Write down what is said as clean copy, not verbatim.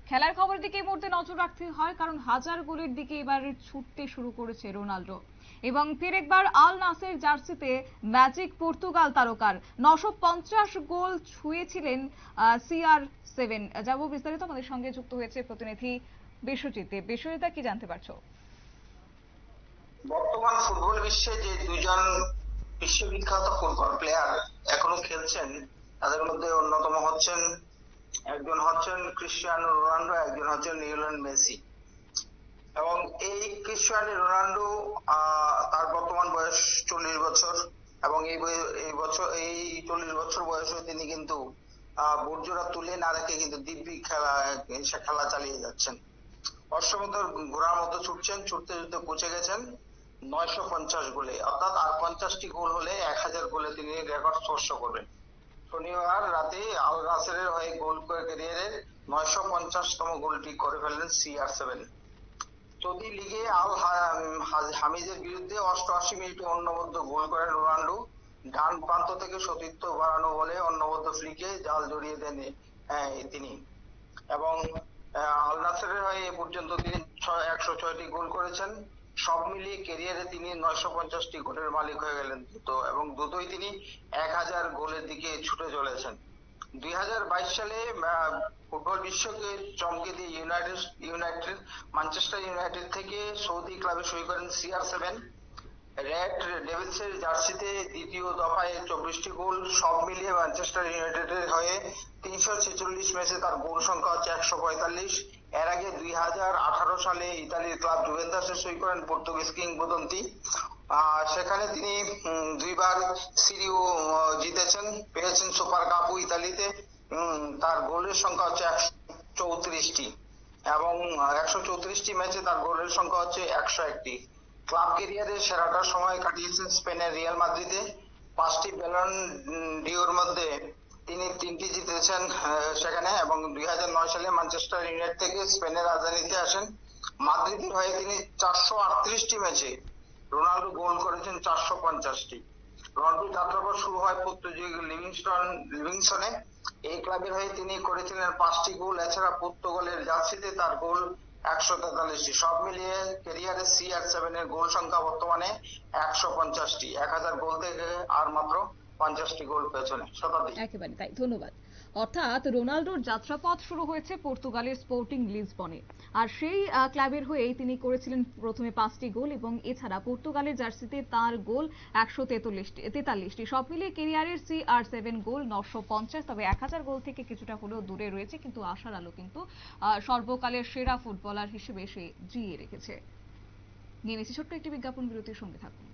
খেলার খবরের দিকে এই মুহূর্তে নজর রাখতে হয়, কারণ হাজার গোলের দিকে এবার ছুটতে শুরু করেছে রোনাল্ডো। এবং ফের একবার আল নাসের জার্সিতে ম্যাজিক পর্তুগাল তারকার। 950 গোল ছুঁয়েছিলেন CR7। যাব বিস্তারিত, আমাদের সঙ্গে যুক্ত হয়েছে প্রতিনিধি বিশ্বজিৎ। বিশ্বজিৎ, কি জানতে পারছো? বর্তমান ফুটবল বিশ্বে যে দুজন বিশ্ববিখ্যাত ফুটবল প্লেয়ার এখনো খেলছেন, তাদের মধ্যে অন্যতম একজন হচ্ছেন ক্রিস্টিয়ানো রোনাল্ডো, একজন হচ্ছেন লিওনেল মেসি। এবং এই ক্রিস্টিয়ানো রোনাল্ডো তার বর্তমান বয়স 40 বছর, এবং এই বছর এই 40 বছর বয়সে তিনি কিন্তু বুটজোড়া তুলে না রেখে কিন্তু দিব্যি খেলা চালিয়ে যাচ্ছেন। অশ্বতর ঘোড়ার মতো ছুটছেন, ছুটতে ছুটতে পৌঁছে গেছেন 950 গোলে, অর্থাৎ আর 50টি গোল হলে 1000 গোলে তিনি রেকর্ড স্পর্শ করবেন। শনিবার রাতে আল নাসেরের হয়ে গোল করে ক্যারিয়ারের 950তম গোলটি করে ফেললেন CR7। সৌদি লিগে আল হামিজের বিরুদ্ধে 88 মিনিটে অনবদ্য গোল করেন রোনাল্ডো। ডান প্রান্ত থেকে সতীর্থ বাড়ানো বলে অনবদ্য ফ্লিকে জাল জড়িয়ে দেন তিনি। এবং আল নাসেরের হয়ে এ পর্যন্ত তিনি 106টি গোল করেছেন। সব মিলিয়ে ক্যারিয়ারে তিনি 950টি গোলের মালিক হয়ে গেলেন দ্রুত, এবং দ্রুতই তিনি 1000 গোলের দিকে ছুটে চলেছেন। 2022 সালে ফুটবল বিশ্বকে চমকে দিয়ে ম্যানচেস্টার ইউনাইটেড থেকে সৌদি ক্লাবে সই করেন CR7। রেড ডেভিলসের জার্সিতে দ্বিতীয় দফায় 24টি গোল। সব মিলিয়ে ম্যানচেস্টার ইউনাইটেডের হয়ে 346 ম্যাচে তার গোল সংখ্যা হচ্ছে 145। এর আগে 2018 সালে ইতালির ক্লাব জুভেন্টাসে সই করেন পর্তুগিজ কিংবদন্তি। সেখানে তিনি দুইবার সিরিও জিতেছেন, পেয়েছেন সুপার কাপও ইতালিতে। তার গোলের সংখ্যা হচ্ছে 134টি, এবং 134টি ম্যাচে তার গোলের সংখ্যা হচ্ছে 101টি। ক্লাব ক্যারিয়ারের সেরাটা সময় কাটিয়েছেন স্পেনের রিয়াল মাদ্রিদে। 5টি ব্যালন ডিওর মধ্যে তিনি 3টি জিতেছেন সেখানে, এবং 2009 সালে ম্যানচেস্টার ইউনাইটেড থেকে স্পেনের রাজধানীতে আসেন। মাদ্রিদের হয়ে তিনি 438টি ম্যাচে রোনাল্ডো গোল করেছেন 450টি। রোনাল্ডোর যাত্রাপথ শুরু হয় পর্তুগিজ লিভিংস্টনে। এই ক্লাবের হয়ে তিনি করেছিলেন 5টি গোল। এছাড়া পর্তুগালের জার্সিতে তার গোল 143টি। সব মিলিয়ে ক্যারিয়ারে CR7 এর গোল সংখ্যা বর্তমানে 150টি। 1000 গোল থেকে আর মাত্র 50টি গোল পেছনে। শতাব্দী। একেবারে তাই, ধন্যবাদ। অর্থাৎ রোনাল্ডোর যাত্রাপথ শুরু হয়েছে পর্তুগালের স্পোর্টিং লিসবনে, আর সেই ক্লাবের হয়েই তিনি করেছিলেন প্রথমে 5টি গোল, এবং এছাড়া পর্তুগালের জার্সিতে তার গোল 143টি। সব মিলিয়ে ক্যারিয়ারের CR7 গোল 950, তবে 1000 গোল থেকে কিছুটা হলেও দূরে রয়েছে, কিন্তু আশার আলো কিন্তু সর্বকালের সেরা ফুটবলার হিসেবে সে জিয়ে রেখেছে। নিয়ে নিচ্ছি ছোট্ট একটি বিজ্ঞাপন বিরতির, সঙ্গে থাকুন।